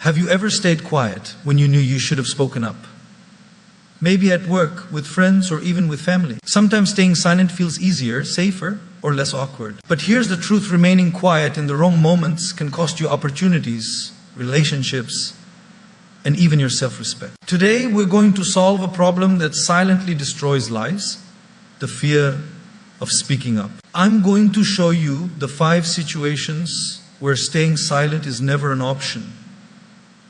Have you ever stayed quiet when you knew you should have spoken up? Maybe at work, with friends, or even with family. Sometimes staying silent feels easier, safer, or less awkward. But here's the truth: remaining quiet in the wrong moments can cost you opportunities, relationships, and even your self-respect. Today, we're going to solve a problem that silently destroys lives: the fear of speaking up. I'm going to show you the 5 situations where staying silent is never an option,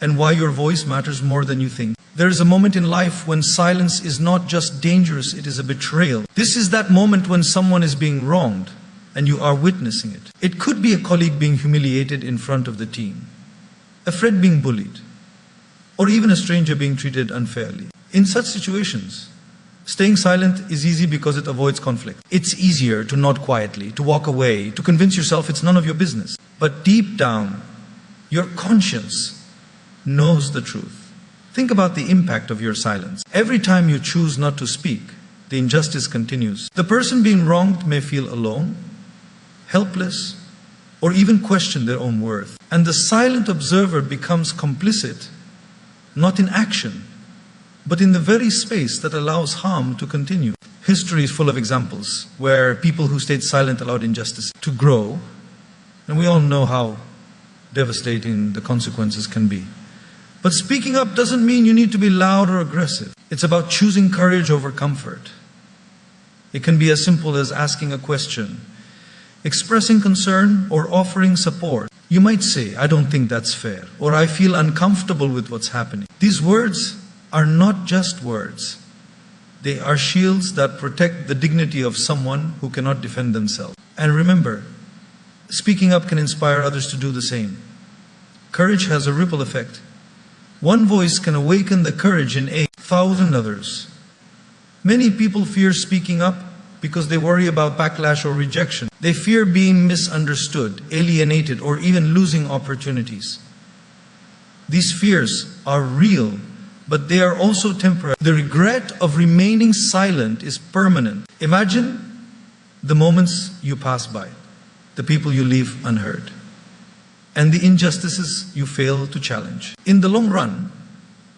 and why your voice matters more than you think. There is a moment in life when silence is not just dangerous, it is a betrayal. This is that moment when someone is being wronged and you are witnessing it. It could be a colleague being humiliated in front of the team, a friend being bullied, or even a stranger being treated unfairly. In such situations, staying silent is easy because it avoids conflict. It's easier to nod quietly, to walk away, to convince yourself it's none of your business. But deep down, your conscience knows the truth. Think about the impact of your silence. Every time you choose not to speak, the injustice continues. The person being wronged may feel alone, helpless, or even question their own worth. And the silent observer becomes complicit, not in action, but in the very space that allows harm to continue. History is full of examples where people who stayed silent allowed injustice to grow, and we all know how devastating the consequences can be. But speaking up doesn't mean you need to be loud or aggressive. It's about choosing courage over comfort. It can be as simple as asking a question, expressing concern, or offering support. You might say, "I don't think that's fair," or "I feel uncomfortable with what's happening." These words are not just words. They are shields that protect the dignity of someone who cannot defend themselves. And remember, speaking up can inspire others to do the same. Courage has a ripple effect. One voice can awaken the courage in 8,000 others. Many people fear speaking up because they worry about backlash or rejection. They fear being misunderstood, alienated, or even losing opportunities. These fears are real, but they are also temporary. The regret of remaining silent is permanent. Imagine the moments you pass by, the people you leave unheard, and the injustices you fail to challenge. In the long run,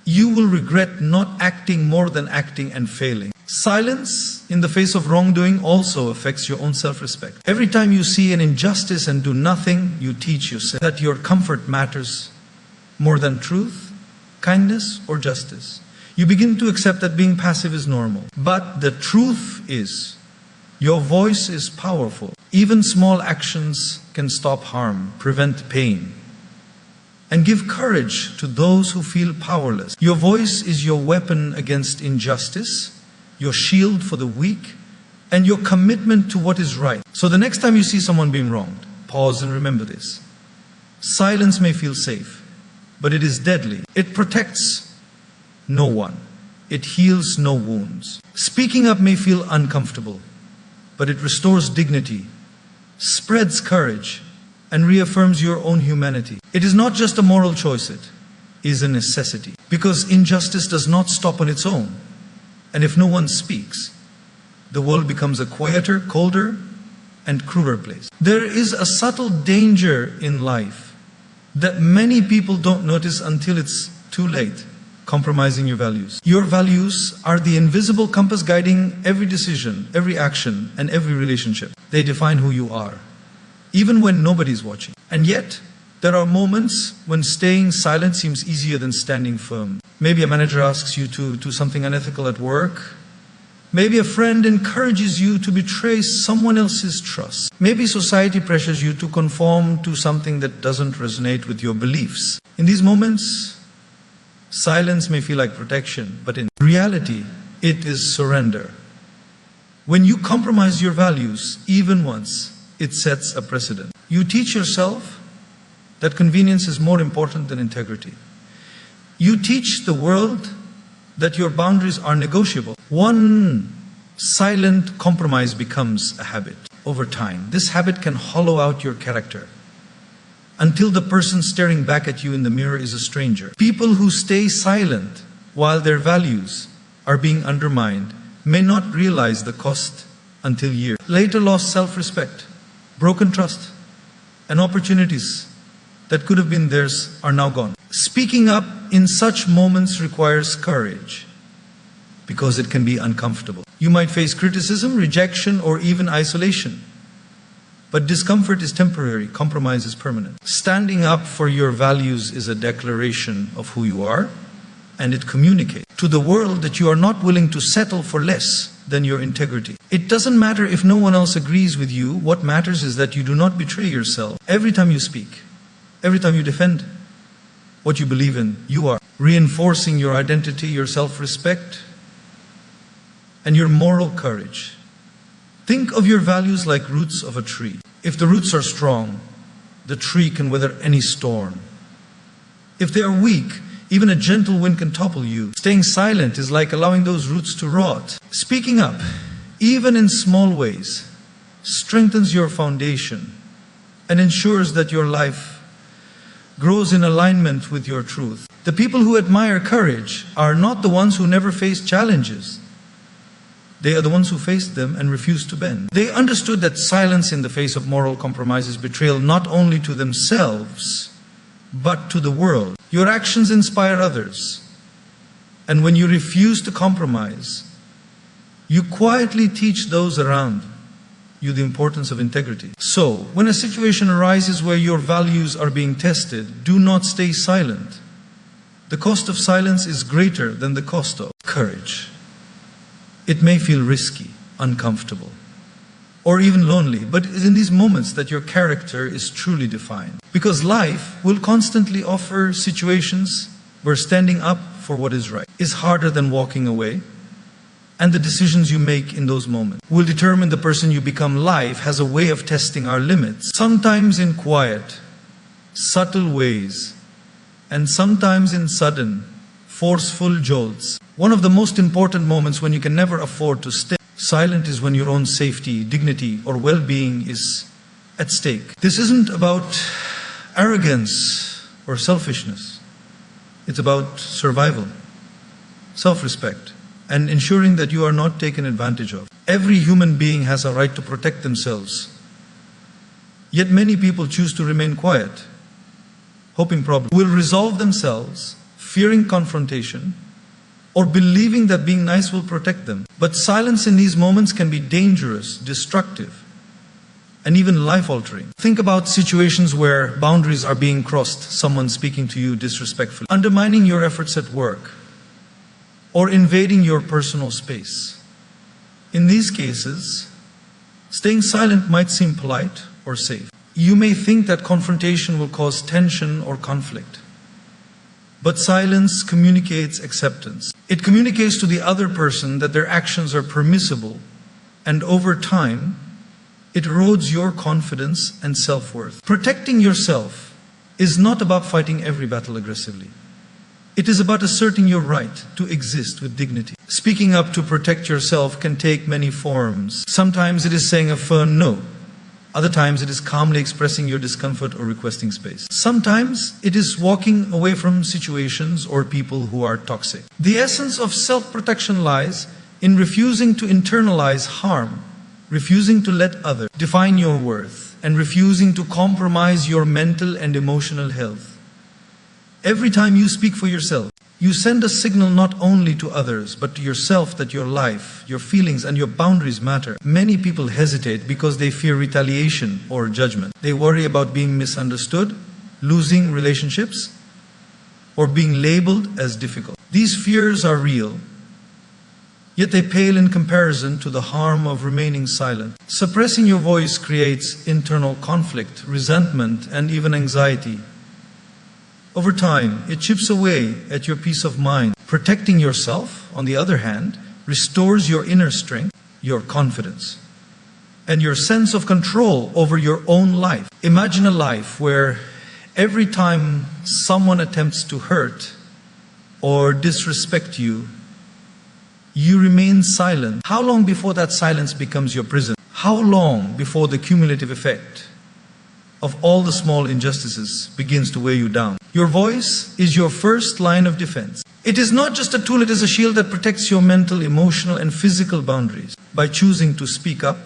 you will regret not acting more than acting and failing. Silence in the face of wrongdoing also affects your own self-respect. Every time you see an injustice and do nothing, you teach yourself that your comfort matters more than truth, kindness, or justice. You begin to accept that being passive is normal. But the truth is, your voice is powerful. Even small actions can stop harm, prevent pain, and give courage to those who feel powerless. Your voice is your weapon against injustice, your shield for the weak, and your commitment to what is right. So the next time you see someone being wronged, pause and remember this. Silence may feel safe, but it is deadly. It protects no one. It heals no wounds. Speaking up may feel uncomfortable, but it restores dignity, spreads courage, and reaffirms your own humanity. It is not just a moral choice, it is a necessity. Because injustice does not stop on its own. And if no one speaks, the world becomes a quieter, colder, and crueler place. There is a subtle danger in life that many people don't notice until it's too late: compromising your values. Your values are the invisible compass guiding every decision, every action, and every relationship. They define who you are, even when nobody's watching. And yet, there are moments when staying silent seems easier than standing firm. Maybe a manager asks you to do something unethical at work. Maybe a friend encourages you to betray someone else's trust. Maybe society pressures you to conform to something that doesn't resonate with your beliefs. In these moments, silence may feel like protection, but in reality, it is surrender. When you compromise your values, even once, it sets a precedent. You teach yourself that convenience is more important than integrity. You teach the world that your boundaries are negotiable. One silent compromise becomes a habit. Over time, this habit can hollow out your character until the person staring back at you in the mirror is a stranger. People who stay silent while their values are being undermined may not realize the cost until years later. Lost self-respect, broken trust, and opportunities that could have been theirs are now gone. Speaking up in such moments requires courage because it can be uncomfortable. You might face criticism, rejection, or even isolation. But discomfort is temporary, compromise is permanent. Standing up for your values is a declaration of who you are, and it communicates to the world that you are not willing to settle for less than your integrity. It doesn't matter if no one else agrees with you. What matters is that you do not betray yourself. Every time you speak, every time you defend what you believe in, you are reinforcing your identity, your self-respect, and your moral courage. Think of your values like roots of a tree. If the roots are strong, the tree can weather any storm. If they are weak, even a gentle wind can topple you. Staying silent is like allowing those roots to rot. Speaking up, even in small ways, strengthens your foundation and ensures that your life grows in alignment with your truth. The people who admire courage are not the ones who never face challenges. They are the ones who faced them and refused to bend. They understood that silence in the face of moral compromise is betrayal not only to themselves, but to the world. Your actions inspire others. And when you refuse to compromise, you quietly teach those around you the importance of integrity. So, when a situation arises where your values are being tested, do not stay silent. The cost of silence is greater than the cost of courage. It may feel risky, uncomfortable, or even lonely, but it is in these moments that your character is truly defined. Because life will constantly offer situations where standing up for what is right is harder than walking away, and the decisions you make in those moments will determine the person you become. Life has a way of testing our limits, sometimes in quiet, subtle ways, and sometimes in sudden, forceful jolts. One of the most important moments when you can never afford to stay silent is when your own safety, dignity, or well-being is at stake. This isn't about arrogance or selfishness. It's about survival, self-respect, and ensuring that you are not taken advantage of. Every human being has a right to protect themselves. Yet many people choose to remain quiet, hoping problems will resolve themselves, fearing confrontation, or believing that being nice will protect them. But silence in these moments can be dangerous, destructive, and even life-altering. Think about situations where boundaries are being crossed, someone speaking to you disrespectfully, undermining your efforts at work, or invading your personal space. In these cases, staying silent might seem polite or safe. You may think that confrontation will cause tension or conflict. But silence communicates acceptance. It communicates to the other person that their actions are permissible, and over time, it erodes your confidence and self-worth. Protecting yourself is not about fighting every battle aggressively. It is about asserting your right to exist with dignity. Speaking up to protect yourself can take many forms. Sometimes it is saying a firm no. Other times it is calmly expressing your discomfort or requesting space. Sometimes it is walking away from situations or people who are toxic. The essence of self-protection lies in refusing to internalize harm, refusing to let others define your worth, and refusing to compromise your mental and emotional health. Every time you speak for yourself, you send a signal not only to others, but to yourself that your life, your feelings, and your boundaries matter. Many people hesitate because they fear retaliation or judgment. They worry about being misunderstood, losing relationships, or being labeled as difficult. These fears are real, yet they pale in comparison to the harm of remaining silent. Suppressing your voice creates internal conflict, resentment, and even anxiety. Over time, it chips away at your peace of mind. Protecting yourself, on the other hand, restores your inner strength, your confidence, and your sense of control over your own life. Imagine a life where every time someone attempts to hurt or disrespect you, you remain silent. How long before that silence becomes your prison? How long before the cumulative effect of all the small injustices begins to weigh you down? Your voice is your first line of defense. It is not just a tool, it is a shield that protects your mental, emotional, and physical boundaries. By choosing to speak up,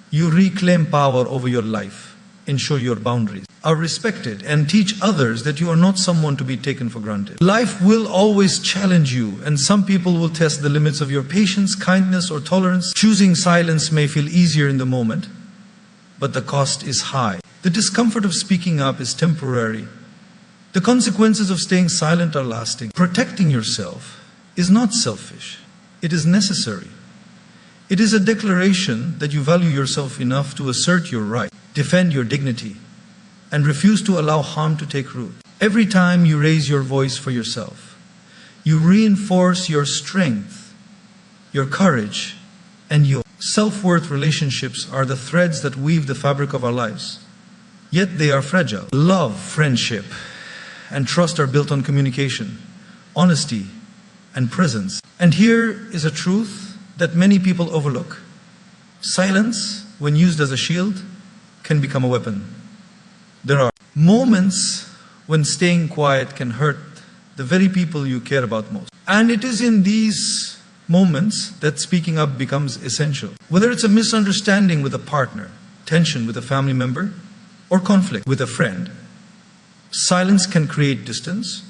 you reclaim power over your life, ensure your boundaries are respected and teach others that you are not someone to be taken for granted. Life will always challenge you, and some people will test the limits of your patience, kindness, or tolerance. Choosing silence may feel easier in the moment, but the cost is high. The discomfort of speaking up is temporary. The consequences of staying silent are lasting. Protecting yourself is not selfish. It is necessary. It is a declaration that you value yourself enough to assert your right, defend your dignity, and refuse to allow harm to take root. Every time you raise your voice for yourself, you reinforce your strength, your courage, and your self-worth. Relationships are the threads that weave the fabric of our lives. Yet they are fragile. Love, friendship, and trust are built on communication, honesty, and presence. And here is a truth that many people overlook. Silence, when used as a shield, can become a weapon. There are moments when staying quiet can hurt the very people you care about most. And it is in these moments that speaking up becomes essential. Whether it's a misunderstanding with a partner, tension with a family member, or conflict with a friend, silence can create distance,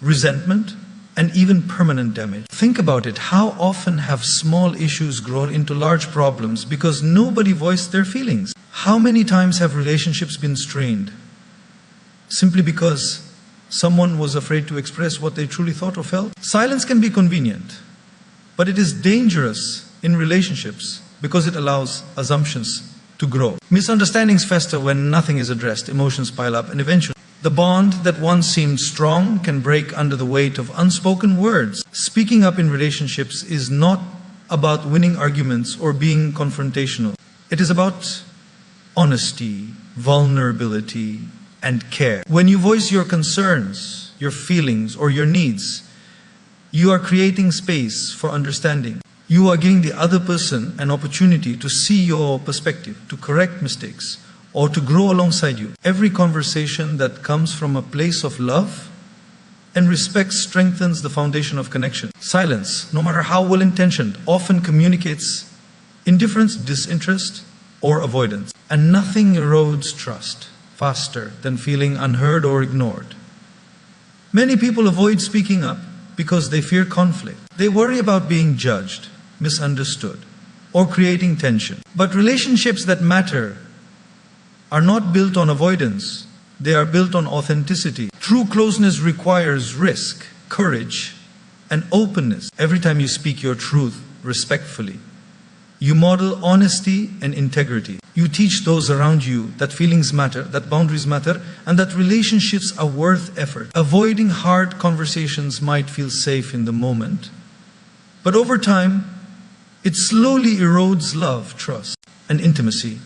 resentment, and even permanent damage. Think about it. How often have small issues grown into large problems because nobody voiced their feelings? How many times have relationships been strained simply because someone was afraid to express what they truly thought or felt? Silence can be convenient, but it is dangerous in relationships because it allows assumptions to grow. Misunderstandings fester when nothing is addressed, emotions pile up, and eventually the bond that once seemed strong can break under the weight of unspoken words. Speaking up in relationships is not about winning arguments or being confrontational. It is about honesty, vulnerability, and care. When you voice your concerns, your feelings, or your needs, you are creating space for understanding. You are giving the other person an opportunity to see your perspective, to correct mistakes, or to grow alongside you. Every conversation that comes from a place of love and respect strengthens the foundation of connection. Silence, no matter how well-intentioned, often communicates indifference, disinterest, or avoidance. And nothing erodes trust faster than feeling unheard or ignored. Many people avoid speaking up because they fear conflict. They worry about being judged, misunderstood, or creating tension. But relationships that matter are not built on avoidance. They are built on authenticity. True closeness requires risk, courage, and openness. Every time you speak your truth respectfully, you model honesty and integrity. You teach those around you that feelings matter, that boundaries matter, and that relationships are worth effort. Avoiding hard conversations might feel safe in the moment, but over time, it slowly erodes love, trust, and intimacy.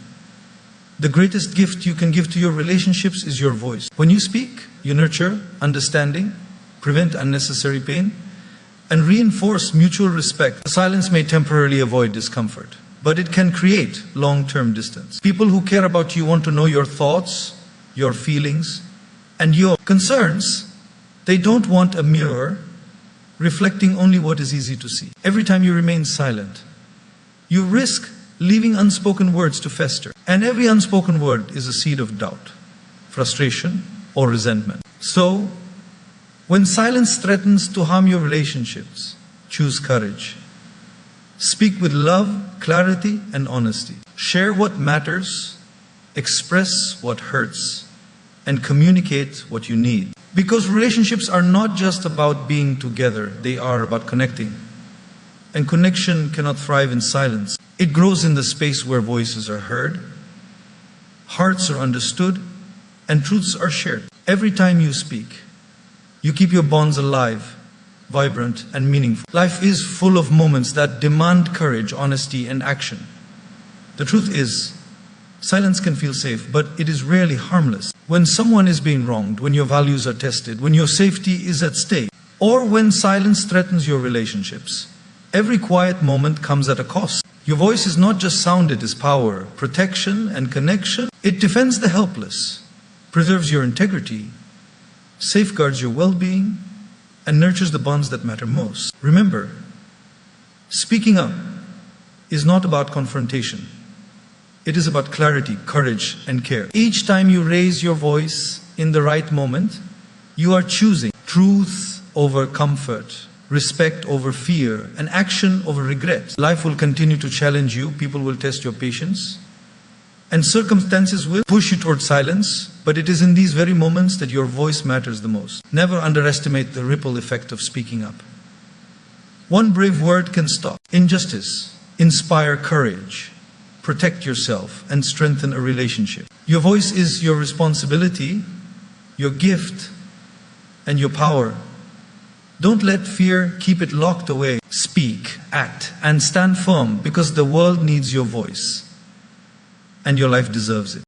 The greatest gift you can give to your relationships is your voice. When you speak, you nurture understanding, prevent unnecessary pain, and reinforce mutual respect. Silence may temporarily avoid discomfort, but it can create long-term distance. People who care about you want to know your thoughts, your feelings, and your concerns. They don't want a mirror reflecting only what is easy to see. Every time you remain silent, you risk leaving unspoken words to fester. And every unspoken word is a seed of doubt, frustration, or resentment. So, when silence threatens to harm your relationships, choose courage. Speak with love, clarity, and honesty. Share what matters, express what hurts, and communicate what you need. Because relationships are not just about being together, they are about connecting. And connection cannot thrive in silence. It grows in the space where voices are heard, hearts are understood, and truths are shared. Every time you speak, you keep your bonds alive, vibrant, and meaningful. Life is full of moments that demand courage, honesty, and action. The truth is, silence can feel safe, but it is rarely harmless. When someone is being wronged, when your values are tested, when your safety is at stake, or when silence threatens your relationships, every quiet moment comes at a cost. Your voice is not just sound, it is power, protection, and connection. It defends the helpless, preserves your integrity, safeguards your well-being, and nurtures the bonds that matter most. Remember, speaking up is not about confrontation. It is about clarity, courage, and care. Each time you raise your voice in the right moment, you are choosing truth over comfort, respect over fear, and action over regret. Life will continue to challenge you, people will test your patience, and circumstances will push you towards silence, but it is in these very moments that your voice matters the most. Never underestimate the ripple effect of speaking up. One brave word can stop injustice, inspire courage, protect yourself, and strengthen a relationship. Your voice is your responsibility, your gift, and your power. Don't let fear keep it locked away. Speak, act, and stand firm, because the world needs your voice, and your life deserves it.